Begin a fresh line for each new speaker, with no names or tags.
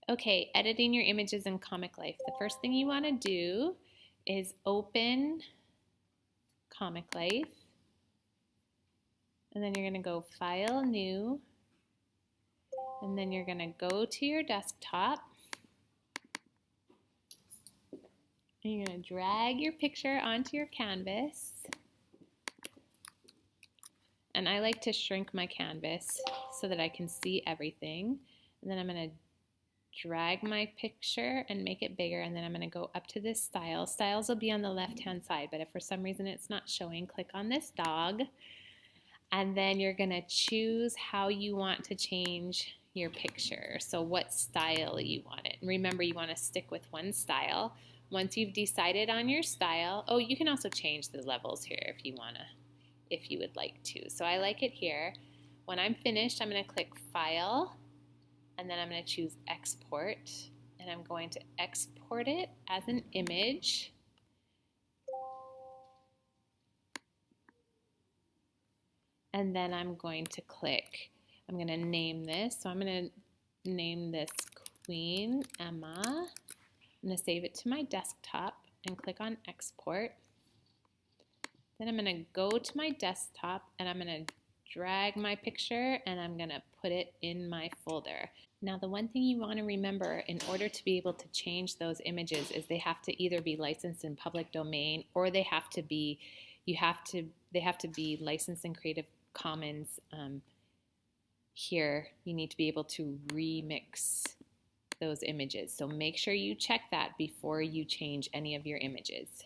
Okay, editing your images in Comic Life. The first thing you want to do is open Comic Life, and then you're going to go File, New, and then you're going to go to your desktop, and you're going to drag your picture onto your canvas. And I like to shrink my canvas so that I can see everything. And then I'm going to drag my picture and make it bigger, and then I'm going to go up to this style. Styles will be on the left hand side, but if for some reason it's not showing, click on this dog, and then you're going to choose how you want to change your picture. So what style you want it. And remember, you want to stick with one style. Once you've decided on your style, oh, you can also change the levels here if you want to, if you would like to. So I like it here. When I'm finished, I'm going to click File, and then I'm going to choose Export, and I'm going to export it as an image. And then I'm going to click, I'm going to name this. So I'm going to name this Queen Emma. I'm going to save it to my desktop and click on Export. Then I'm going to go to my desktop, and I'm going to drag my picture, and I'm going to put it in my folder. Now, the one thing you want to remember in order to be able to change those images is they have to either be licensed in public domain, or they have to be licensed in Creative Commons. Here you need to be able to remix those images. So make sure you check that before you change any of your images.